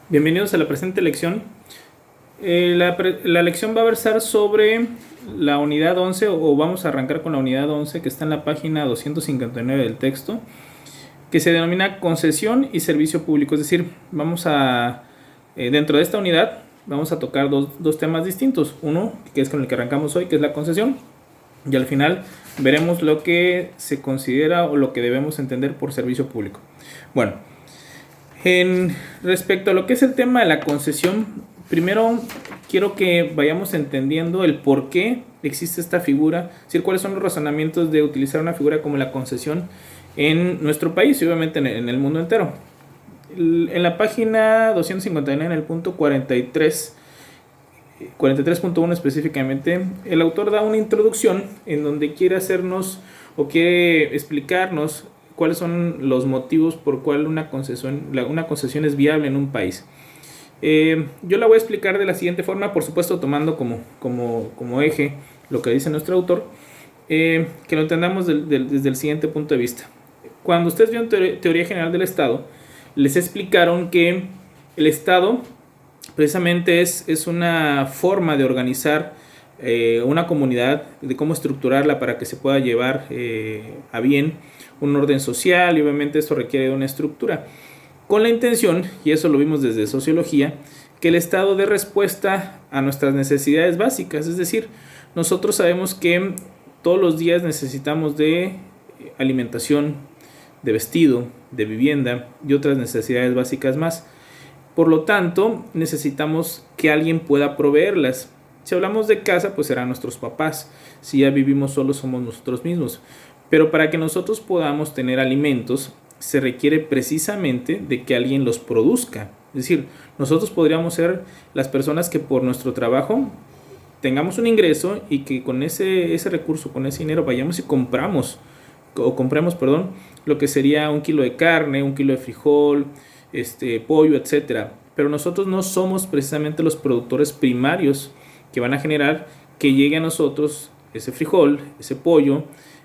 Bienvenidos a la presente lección. La lección va a versar sobre la unidad 11 o vamos a arrancar con la unidad 11 que está en la página 259 del texto, que se denomina concesión y servicio público. Es decir, dentro de esta unidad vamos a tocar dos temas distintos. Uno, que es con el que arrancamos hoy, que es la concesión, y al final veremos lo que se considera o lo que debemos entender por servicio público. Bueno, respecto a lo que es el tema de la concesión, primero quiero que vayamos entendiendo el por qué existe esta figura, es decir, cuáles son los razonamientos de utilizar una figura como la concesión en nuestro país y obviamente en el mundo entero. En la página 259, en el punto 43.1 específicamente, el autor da una introducción en donde quiere hacernos o quiere explicarnos cuáles son los motivos por cual una concesión es viable en un país. Yo la voy a explicar de la siguiente forma, por supuesto tomando como eje lo que dice nuestro autor, que lo entendamos desde el siguiente punto de vista. Cuando ustedes vieron Teoría General del Estado, les explicaron que el Estado precisamente es una forma de organizar una comunidad, de cómo estructurarla para que se pueda llevar a bien un orden social, y obviamente esto requiere de una estructura con la intención, y eso lo vimos desde sociología, que el Estado dé respuesta a nuestras necesidades básicas. Es decir, nosotros sabemos que todos los días necesitamos de alimentación, de vestido, de vivienda y otras necesidades básicas más. Por lo tanto, necesitamos que alguien pueda proveerlas. Si hablamos de casa, pues serán nuestros papás. Si ya vivimos solos, somos nosotros mismos. Pero para que nosotros podamos tener alimentos, se requiere precisamente de que alguien los produzca. Es decir, nosotros podríamos ser las personas que por nuestro trabajo tengamos un ingreso y que con ese recurso, con ese dinero, vayamos y compremos, lo que sería 1 kilo de carne, 1 kilo de frijol, pollo, etcétera. Pero nosotros no somos precisamente los productores primarios que van a generar que llegue a nosotros ese frijol, ese pollo,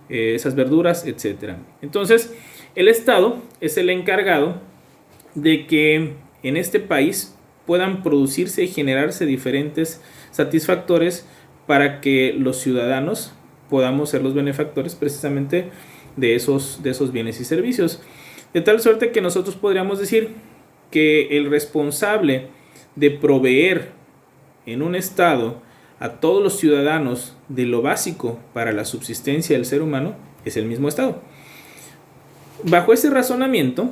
esas verduras, etcétera. Entonces, el Estado es el encargado de que en este país puedan producirse y generarse diferentes satisfactores para que los ciudadanos podamos ser los benefactores precisamente de esos bienes y servicios. De tal suerte que nosotros podríamos decir que el responsable de proveer en un Estado a todos los ciudadanos de lo básico para la subsistencia del ser humano es el mismo Estado. Bajo ese razonamiento,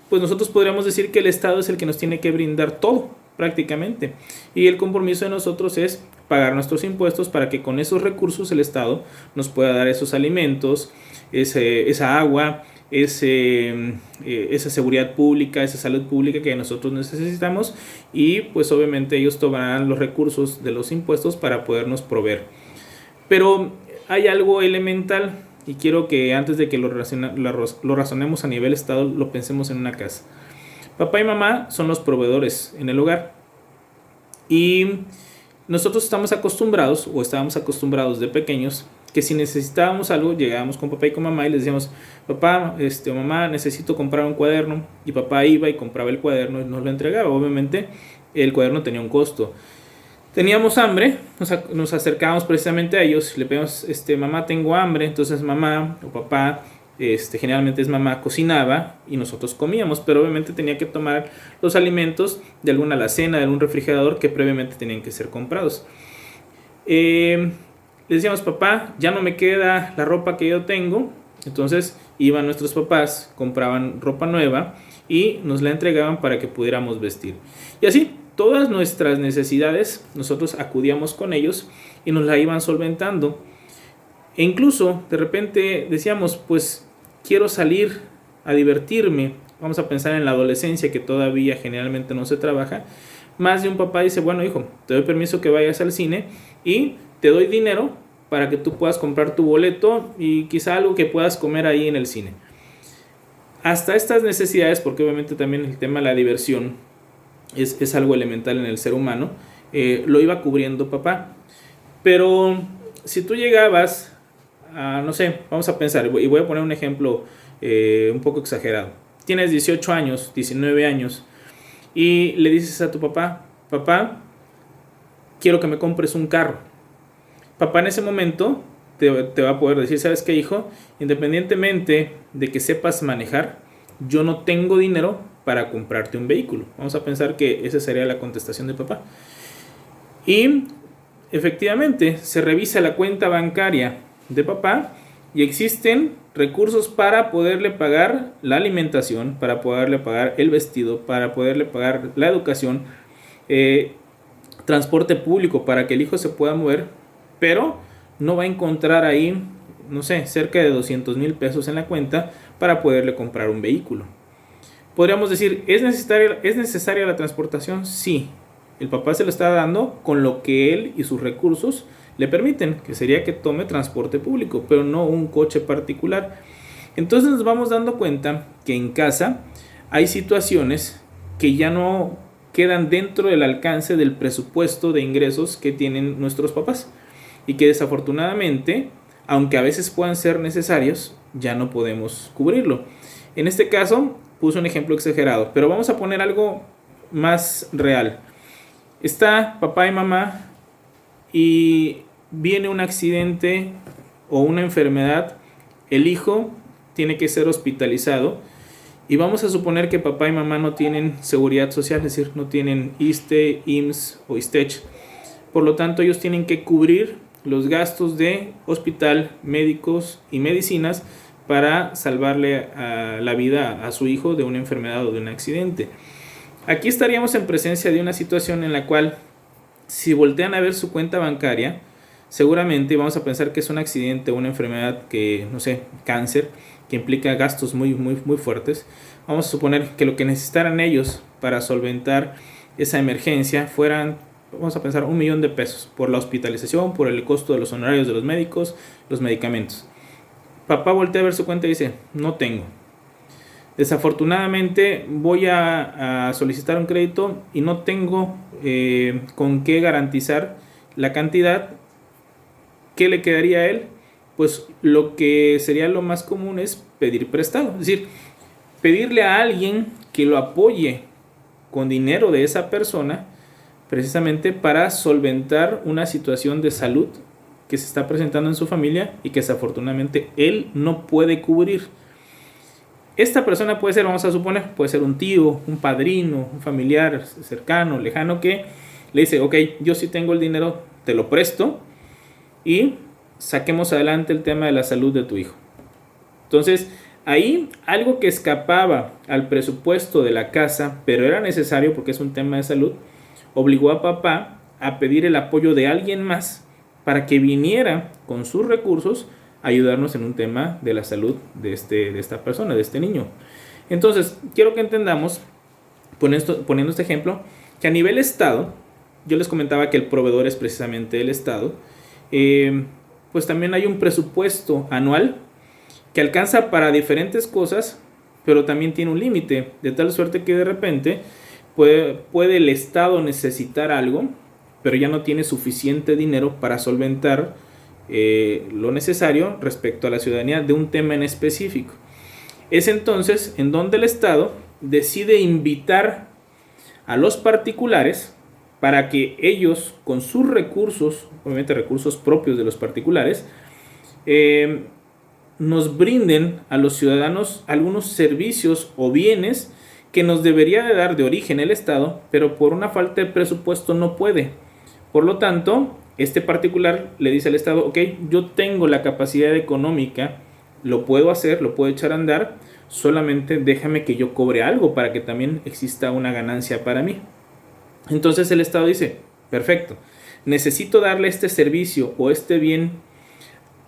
pues nosotros podríamos decir que el Estado es el que nos tiene que brindar todo, prácticamente. Y el compromiso de nosotros es pagar nuestros impuestos para que con esos recursos el Estado nos pueda dar esos alimentos, esa agua, esa seguridad pública, esa salud pública que nosotros necesitamos, y pues obviamente ellos tomarán los recursos de los impuestos para podernos proveer. Pero hay algo elemental y quiero que antes de que lo razonemos a nivel Estado, lo pensemos en una casa. Papá y mamá son los proveedores en el hogar, y nosotros estábamos acostumbrados de pequeños que si necesitábamos algo, llegábamos con papá y con mamá y les decíamos: papá o mamá, necesito comprar un cuaderno, y papá iba y compraba el cuaderno y nos lo entregaba. Obviamente el cuaderno tenía un costo. Teníamos hambre, nos acercábamos precisamente a ellos, le pedíamos: mamá, tengo hambre. Entonces mamá o papá, generalmente es mamá, cocinaba y nosotros comíamos, pero obviamente tenía que tomar los alimentos de alguna alacena, de algún refrigerador que previamente tenían que ser comprados. Le decíamos: papá, ya no me queda la ropa que yo tengo. Entonces iban nuestros papás, compraban ropa nueva y nos la entregaban para que pudiéramos vestir. Y así, todas nuestras necesidades, nosotros acudíamos con ellos y nos la iban solventando. E incluso, de repente decíamos: pues quiero salir a divertirme. Vamos a pensar en la adolescencia, que todavía generalmente no se trabaja. Más de un papá dice: bueno, hijo, te doy permiso que vayas al cine y te doy dinero para que tú puedas comprar tu boleto y quizá algo que puedas comer ahí en el cine. Hasta estas necesidades, porque obviamente también el tema de la diversión es algo elemental en el ser humano, lo iba cubriendo papá. Pero si tú llegabas a, no sé, vamos a pensar, y voy a poner un ejemplo un poco exagerado. Tienes 18 años, 19 años, y le dices a tu papá, papá, quiero que me compres un carro. Papá en ese momento te va a poder decir, ¿sabes qué, hijo? Independientemente de que sepas manejar, yo no tengo dinero para comprarte un vehículo. Vamos a pensar que esa sería la contestación de papá. Y efectivamente se revisa la cuenta bancaria de papá y existen recursos para poderle pagar la alimentación, para poderle pagar el vestido, para poderle pagar la educación, transporte público para que el hijo se pueda mover, pero no va a encontrar ahí, no sé, cerca de 200,000 pesos en la cuenta para poderle comprar un vehículo. Podríamos decir, ¿es necesaria la transportación? Sí. El papá se lo está dando con lo que él y sus recursos le permiten, que sería que tome transporte público, pero no un coche particular. Entonces nos vamos dando cuenta que en casa hay situaciones que ya no quedan dentro del alcance del presupuesto de ingresos que tienen nuestros papás y que desafortunadamente, aunque a veces puedan ser necesarios, ya no podemos cubrirlo. En este caso puse un ejemplo exagerado, pero vamos a poner algo más real. Está papá y mamá y viene un accidente o una enfermedad, el hijo tiene que ser hospitalizado y vamos a suponer que papá y mamá no tienen seguridad social, es decir, no tienen ISSSTE, IMSS o ISTECH. Por lo tanto, ellos tienen que cubrir los gastos de hospital, médicos y medicinas para salvarle la vida a su hijo de una enfermedad o de un accidente. Aquí estaríamos en presencia de una situación en la cual, si voltean a ver su cuenta bancaria, seguramente vamos a pensar que es un accidente o una enfermedad que, no sé, cáncer, que implica gastos muy fuertes. Vamos a suponer que lo que necesitaran ellos para solventar esa emergencia fueran, vamos a pensar, 1,000,000 de pesos por la hospitalización, por el costo de los honorarios de los médicos, los medicamentos. Papá voltea a ver su cuenta y dice, no tengo. Desafortunadamente voy a solicitar un crédito y no tengo con qué garantizar la cantidad. ¿Qué le quedaría a él? Pues lo que sería lo más común es pedir prestado. Es decir, pedirle a alguien que lo apoye con dinero de esa persona, precisamente para solventar una situación de salud que se está presentando en su familia y que desafortunadamente él no puede cubrir. Esta persona puede ser, vamos a suponer, puede ser un tío, un padrino, un familiar cercano, lejano, que le dice, ok, yo sí tengo el dinero, te lo presto y saquemos adelante el tema de la salud de tu hijo. Entonces, ahí algo que escapaba al presupuesto de la casa, pero era necesario porque es un tema de salud, obligó a papá a pedir el apoyo de alguien más para que viniera con sus recursos a ayudarnos en un tema de la salud de esta persona, de este niño. Entonces, quiero que entendamos, poniendo este ejemplo, que a nivel Estado, yo les comentaba que el proveedor es precisamente el Estado, pues también hay un presupuesto anual que alcanza para diferentes cosas, pero también tiene un límite, de tal suerte que de repente puede el Estado necesitar algo, pero ya no tiene suficiente dinero para solventar lo necesario respecto a la ciudadanía de un tema en específico. Es entonces en donde el Estado decide invitar a los particulares para que ellos, con sus recursos, obviamente recursos propios de los particulares, nos brinden a los ciudadanos algunos servicios o bienes que nos debería de dar de origen el Estado, pero por una falta de presupuesto no puede. Por lo tanto, este particular le dice al Estado, ok, yo tengo la capacidad económica, lo puedo hacer, lo puedo echar a andar, solamente déjame que yo cobre algo para que también exista una ganancia para mí. Entonces el Estado dice, perfecto, necesito darle este servicio o este bien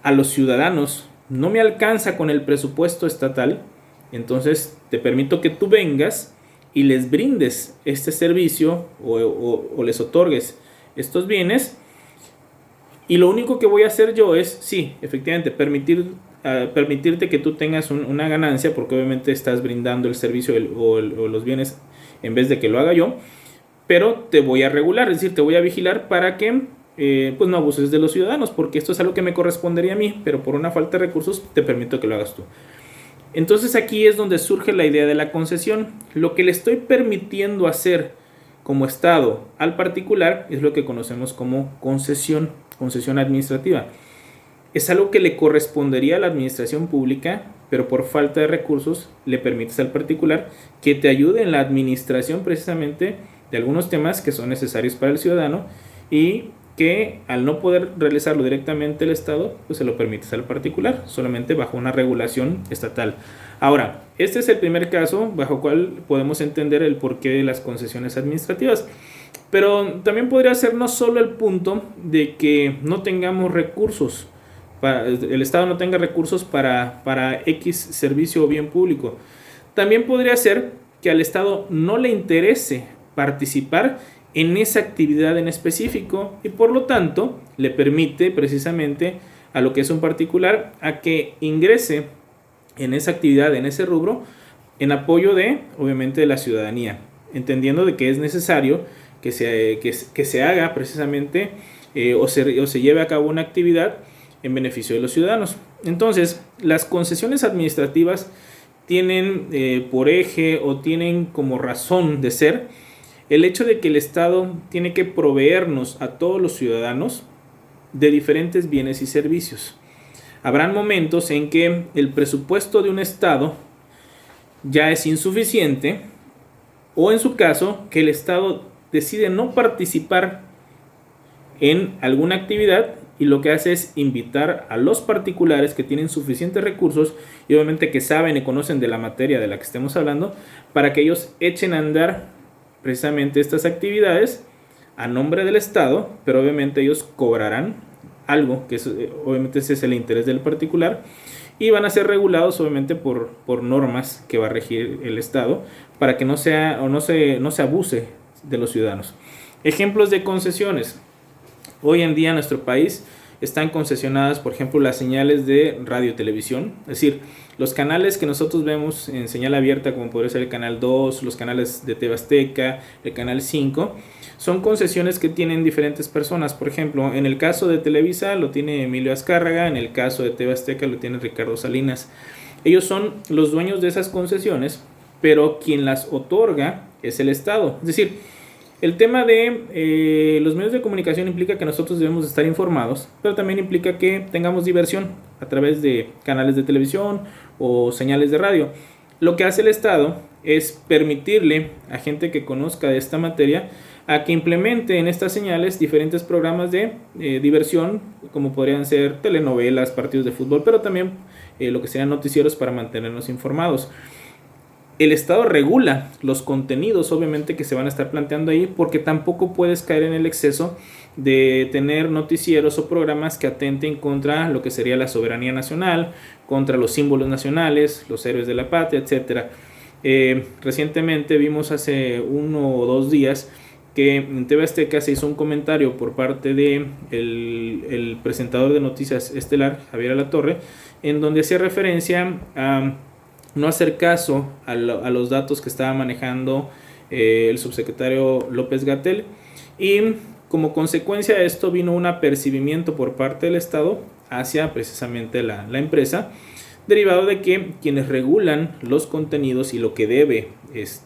a los ciudadanos, no me alcanza con el presupuesto estatal, entonces te permito que tú vengas y les brindes este servicio o les otorgues estos bienes, y lo único que voy a hacer yo es, sí, efectivamente, permitirte que tú tengas una ganancia, porque obviamente estás brindando el servicio o los bienes en vez de que lo haga yo, pero te voy a regular, es decir, te voy a vigilar para que pues no abuses de los ciudadanos, porque esto es algo que me correspondería a mí, pero por una falta de recursos te permito que lo hagas tú. Entonces aquí es donde surge la idea de la concesión. Lo que le estoy permitiendo hacer como Estado al particular es lo que conocemos como concesión, concesión administrativa. Es algo que le correspondería a la administración pública, pero por falta de recursos le permites al particular que te ayude en la administración precisamente de algunos temas que son necesarios para el ciudadano y que al no poder realizarlo directamente el Estado, pues se lo permites al particular, solamente bajo una regulación estatal. Ahora, este es el primer caso bajo el cual podemos entender el porqué de las concesiones administrativas. Pero también podría ser no solo el punto de que no tengamos recursos, el Estado no tenga recursos para X servicio o bien público. También podría ser que al Estado no le interese participar en esa actividad en específico y por lo tanto le permite precisamente a lo que es un particular a que ingrese en esa actividad, en ese rubro, en apoyo de, obviamente, de la ciudadanía, entendiendo de que es necesario que se haga precisamente o se lleve a cabo una actividad en beneficio de los ciudadanos. Entonces, las concesiones administrativas tienen por eje o tienen como razón de ser el hecho de que el Estado tiene que proveernos a todos los ciudadanos de diferentes bienes y servicios. Habrán momentos en que el presupuesto de un Estado ya es insuficiente o en su caso que el Estado decide no participar en alguna actividad y lo que hace es invitar a los particulares que tienen suficientes recursos y obviamente que saben y conocen de la materia de la que estemos hablando para que ellos echen a andar precisamente estas actividades a nombre del Estado, pero obviamente ellos cobrarán algo, que es, obviamente ese es el interés del particular, y van a ser regulados obviamente por normas que va a regir el Estado para que no se abuse de los ciudadanos. Ejemplos de concesiones. Hoy en día en nuestro país están concesionadas, por ejemplo, las señales de radio y televisión, es decir, los canales que nosotros vemos en señal abierta, como podría ser el canal 2, los canales de TV Azteca, el canal 5, son concesiones que tienen diferentes personas. Por ejemplo, en el caso de Televisa lo tiene Emilio Azcárraga, en el caso de TV Azteca lo tiene Ricardo Salinas. Ellos son los dueños de esas concesiones, pero quien las otorga es el Estado. Es decir, el tema de los medios de comunicación implica que nosotros debemos estar informados, pero también implica que tengamos diversión a través de canales de televisión o señales de radio. Lo que hace el Estado es permitirle a gente que conozca de esta materia a que implemente en estas señales diferentes programas de diversión, como podrían ser telenovelas, partidos de fútbol, pero también lo que serían noticieros para mantenernos informados. El Estado regula los contenidos, obviamente, que se van a estar planteando ahí, porque tampoco puedes caer en el exceso de tener noticieros o programas que atenten contra lo que sería la soberanía nacional, contra los símbolos nacionales, los héroes de la patria, etc. Recientemente vimos hace 1 o 2 días que en TV Azteca se hizo un comentario por parte de el presentador de noticias estelar, Javier Alatorre, en donde hacía referencia a no hacer caso a los datos que estaba manejando el subsecretario López-Gatell, y como consecuencia de esto vino un apercibimiento por parte del Estado hacia precisamente la empresa, derivado de que quienes regulan los contenidos y lo que debe, es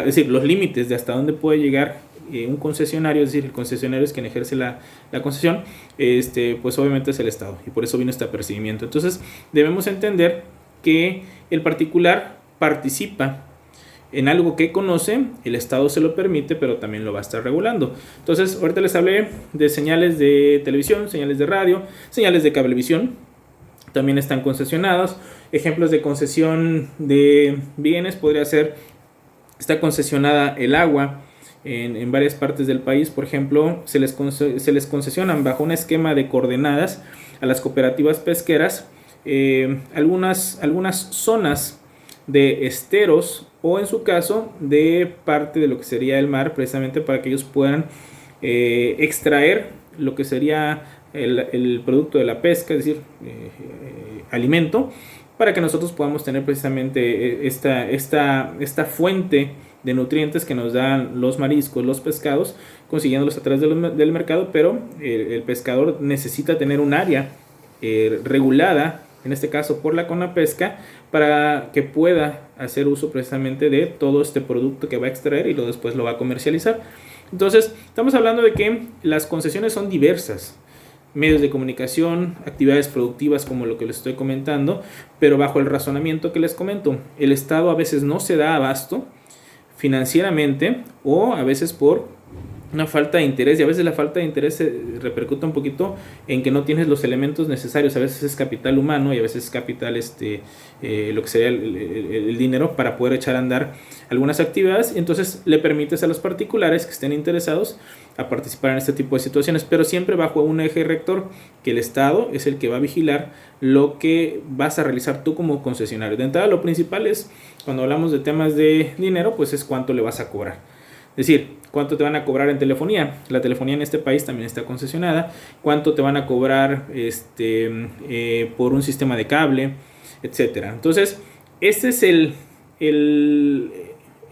decir, los límites de hasta dónde puede llegar un concesionario, es decir, el concesionario es quien ejerce la concesión, pues obviamente es el Estado, y por eso vino este apercibimiento. Entonces debemos entender que el particular participa en algo que conoce, el Estado se lo permite, pero también lo va a estar regulando. Entonces, ahorita les hablé de señales de televisión, señales de radio, señales de cablevisión, también están concesionadas. Ejemplos de concesión de bienes podría ser, está concesionada el agua en varias partes del país. Por ejemplo, se les concesionan bajo un esquema de coordenadas a las cooperativas pesqueras algunas zonas de esteros o en su caso de parte de lo que sería el mar, precisamente para que ellos puedan extraer lo que sería el producto de la pesca, es decir, alimento, para que nosotros podamos tener precisamente esta fuente de nutrientes que nos dan los mariscos, los pescados, consiguiéndolos a través del mercado, pero el pescador necesita tener un área regulada en este caso por la CONAPESCA, para que pueda hacer uso precisamente de todo este producto que va a extraer y después lo va a comercializar. Entonces, estamos hablando de que las concesiones son diversas. Medios de comunicación, actividades productivas como lo que les estoy comentando, pero bajo el razonamiento que les comento, el Estado a veces no se da abasto financieramente o a veces por una falta de interés, y a veces la falta de interés se repercute un poquito en que no tienes los elementos necesarios. A veces es capital humano y a veces es capital lo que sería el dinero para poder echar a andar algunas actividades, y entonces le permites a los particulares que estén interesados a participar en este tipo de situaciones, pero siempre bajo un eje rector, que el Estado es el que va a vigilar lo que vas a realizar tú como concesionario. De entrada, lo principal es, cuando hablamos de temas de dinero, pues es cuánto le vas a cobrar. Es decir, cuánto te van a cobrar en telefonía. La telefonía en este país también está concesionada. Cuánto te van a cobrar por un sistema de cable, etcétera. Entonces, este es el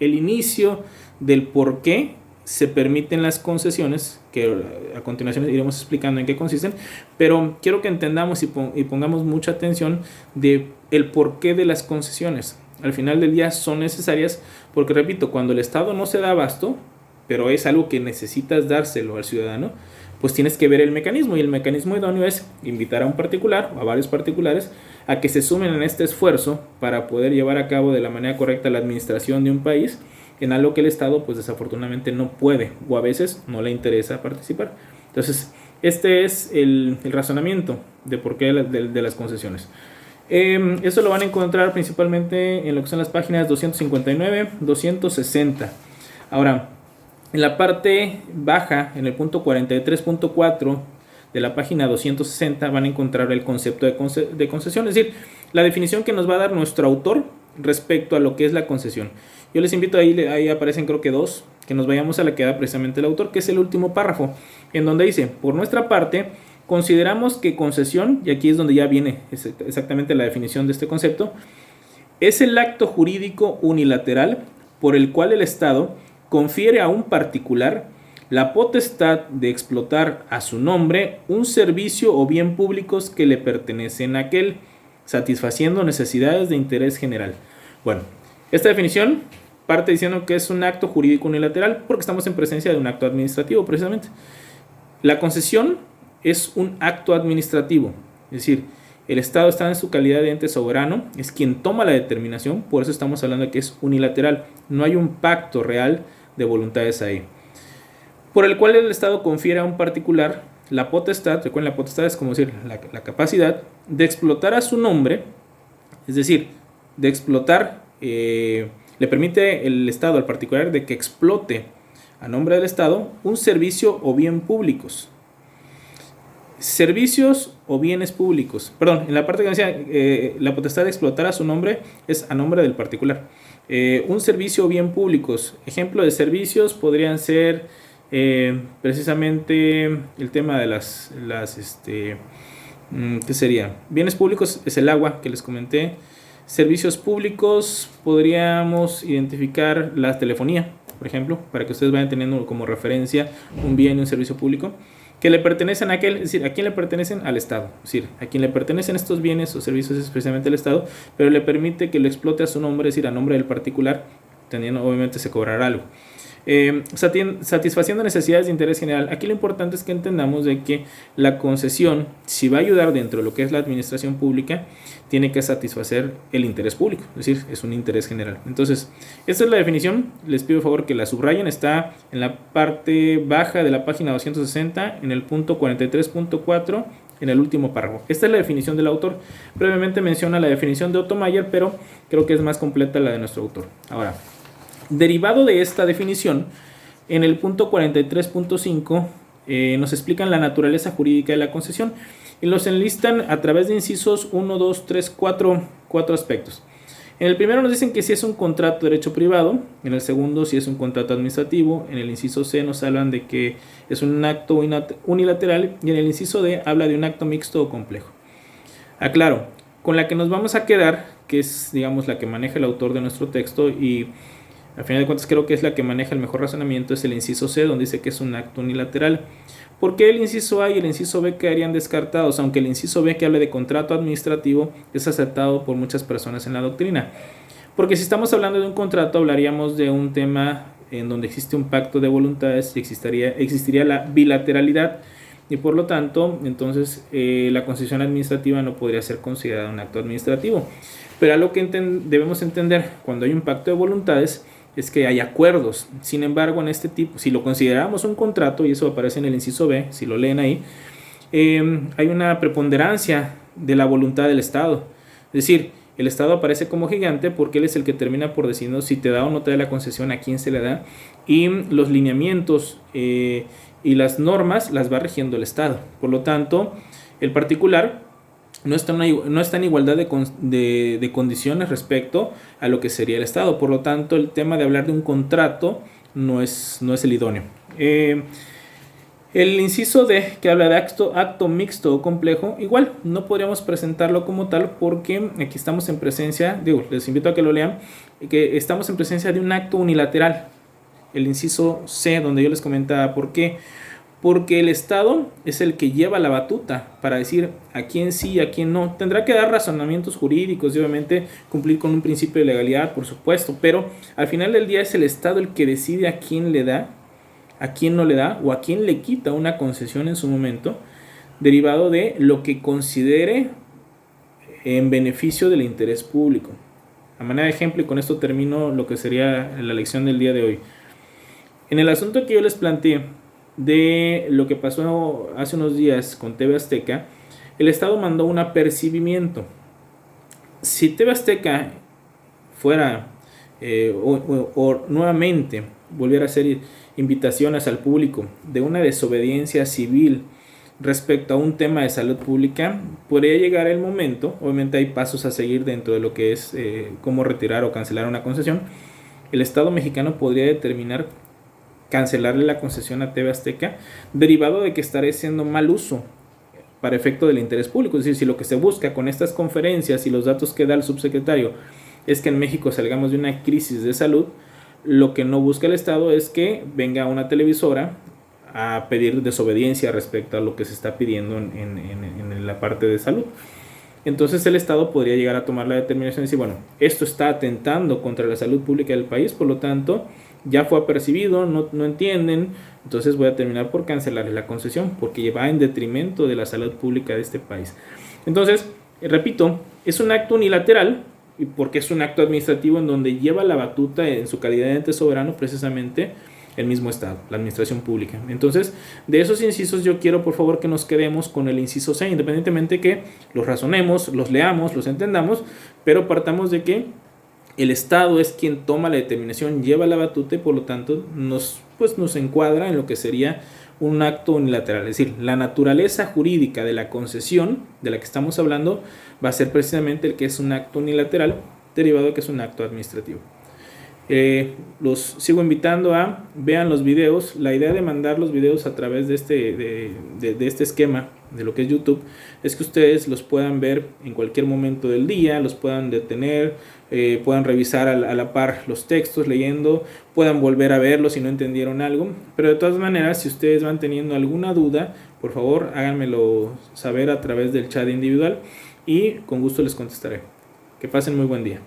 inicio del por qué se permiten las concesiones, que a continuación iremos explicando en qué consisten, pero quiero que entendamos y pongamos mucha atención de el porqué de las concesiones. Al final del día son necesarias porque, repito, cuando el Estado no se da abasto, pero es algo que necesitas dárselo al ciudadano, pues tienes que ver el mecanismo, y el mecanismo idóneo es invitar a un particular o a varios particulares a que se sumen en este esfuerzo para poder llevar a cabo de la manera correcta la administración de un país, en algo que el Estado pues desafortunadamente no puede o a veces no le interesa participar. Entonces, este es el razonamiento de por qué de las concesiones. Eso lo van a encontrar principalmente en lo que son las páginas 259, 260. Ahora, en la parte baja, en el punto 43.4 de la página 260, van a encontrar el concepto de concesión, es decir, la definición que nos va a dar nuestro autor respecto a lo que es la concesión. Yo les invito, ahí aparecen creo que dos, que nos vayamos a la que da precisamente el autor, que es el último párrafo, en donde dice: por nuestra parte, consideramos que concesión, y aquí es donde ya viene exactamente la definición de este concepto, es el acto jurídico unilateral por el cual el Estado confiere a un particular la potestad de explotar a su nombre un servicio o bien públicos que le pertenecen a aquel, satisfaciendo necesidades de interés general. Bueno, esta definición parte diciendo que es un acto jurídico unilateral porque estamos en presencia de un acto administrativo precisamente. La concesión es un acto administrativo, es decir, el Estado está en su calidad de ente soberano, es quien toma la determinación, por eso estamos hablando de que es unilateral, no hay un pacto real de voluntades ahí, por el cual el Estado confiere a un particular la potestad, recuerden, la potestad es como decir la capacidad de explotar a su nombre, es decir, de explotar, le permite el Estado al particular de que explote a nombre del Estado un servicio o bien públicos. Servicios o bienes públicos. Perdón, en la parte que decía la potestad de explotar a su nombre es a nombre del particular. Un servicio o bien públicos. Ejemplo de servicios podrían ser precisamente el tema de ¿qué sería? Bienes públicos es el agua que les comenté. Servicios públicos podríamos identificar la telefonía, por ejemplo, para que ustedes vayan teniendo como referencia un bien y un servicio público que le pertenecen a aquel, es decir, ¿a quién le pertenecen? Al Estado. Es decir, a quien le pertenecen estos bienes o servicios es precisamente el Estado, pero le permite que lo explote a su nombre, es decir, a nombre del particular, teniendo, obviamente se cobrará algo. Satisfaciendo necesidades de interés general. Aquí lo importante es que entendamos de que la concesión, si va a ayudar dentro de lo que es la administración pública, tiene que satisfacer el interés público, es decir, es un interés general. Entonces, esta es la definición, les pido por favor que la subrayen, está en la parte baja de la página 260, en el punto 43.4, en el último párrafo. Esta es la definición del autor. Previamente menciona la definición de Otto Mayer, pero creo que es más completa la de nuestro autor. Ahora, derivado de esta definición, en el punto 43.5 nos explican la naturaleza jurídica de la concesión y los enlistan a través de incisos 1, 2, 3, 4 aspectos. En el primero nos dicen que si es un contrato de derecho privado, en el segundo si es un contrato administrativo, en el inciso C nos hablan de que es un acto unilateral y en el inciso D habla de un acto mixto o complejo. Aclaro, con la que nos vamos a quedar, que es digamos la que maneja el autor de nuestro texto y Al final de cuentas creo que es la que maneja el mejor razonamiento, es el inciso C, donde dice que es un acto unilateral. ¿Por qué el inciso A y el inciso B quedarían descartados? Aunque el inciso B, que habla de contrato administrativo, es aceptado por muchas personas en la doctrina. Porque si estamos hablando de un contrato, hablaríamos de un tema en donde existe un pacto de voluntades y existiría la bilateralidad, y por lo tanto, entonces la concesión administrativa no podría ser considerada un acto administrativo. Pero algo que debemos entender cuando hay un pacto de voluntades es que hay acuerdos. Sin embargo, en este tipo, si lo consideramos un contrato, y eso aparece en el inciso B, si lo leen ahí, hay una preponderancia de la voluntad del Estado. Es decir, el Estado aparece como gigante porque él es el que termina por decirnos si te da o no te da la concesión, a quién se le da, y los lineamientos y las normas las va rigiendo el Estado. Por lo tanto, el particular no está en igualdad de condiciones respecto a lo que sería el Estado. Por lo tanto, el tema de hablar de un contrato no es el idóneo. El inciso D, que habla de acto mixto o complejo, igual no podríamos presentarlo como tal porque aquí estamos en presencia, les invito a que lo lean, que estamos en presencia de un acto unilateral. El inciso C, donde yo les comentaba por qué. Porque el Estado es el que lleva la batuta para decir a quién sí y a quién no. Tendrá que dar razonamientos jurídicos y obviamente cumplir con un principio de legalidad, por supuesto, pero al final del día es el Estado el que decide a quién le da, a quién no le da o a quién le quita una concesión en su momento, derivado de lo que considere en beneficio del interés público. A manera de ejemplo, y con esto termino lo que sería la lección del día de hoy. En el asunto que yo les planteé de lo que pasó hace unos días con TV Azteca, el Estado mandó un apercibimiento. Si TV Azteca fuera o nuevamente volviera a hacer invitaciones al público de una desobediencia civil respecto a un tema de salud pública, podría llegar el momento, obviamente hay pasos a seguir dentro de lo que es cómo retirar o cancelar una concesión. El Estado mexicano podría determinar cancelarle la concesión a TV Azteca, derivado de que estaré haciendo mal uso para efecto del interés público. Es decir, si lo que se busca con estas conferencias y los datos que da el subsecretario es que en México salgamos de una crisis de salud, lo que no busca el Estado es que venga una televisora a pedir desobediencia respecto a lo que se está pidiendo en la parte de salud. Entonces el Estado podría llegar a tomar la determinación de decir, bueno, esto está atentando contra la salud pública del país, por lo tanto ya fue apercibido, no entienden, entonces voy a terminar por cancelarle la concesión porque va en detrimento de la salud pública de este país. Entonces, repito, es un acto unilateral y porque es un acto administrativo en donde lleva la batuta en su calidad de ente soberano precisamente el mismo Estado, la administración pública. Entonces, de esos incisos yo quiero por favor que nos quedemos con el inciso C, independientemente que los razonemos, los leamos, los entendamos, pero partamos de que el Estado es quien toma la determinación, lleva la batuta y por lo tanto nos encuadra en lo que sería un acto unilateral. Es decir, la naturaleza jurídica de la concesión de la que estamos hablando va a ser precisamente el que es un acto unilateral, derivado de que es un acto administrativo. Los sigo invitando a vean los videos. La idea de mandar los videos a través de este esquema de lo que es YouTube es que ustedes los puedan ver en cualquier momento del día, los puedan detener, puedan revisar a la par los textos leyendo, puedan volver a verlos si no entendieron algo, pero de todas maneras si ustedes van teniendo alguna duda, por favor háganmelo saber a través del chat individual y con gusto les contestaré. Que pasen muy buen día.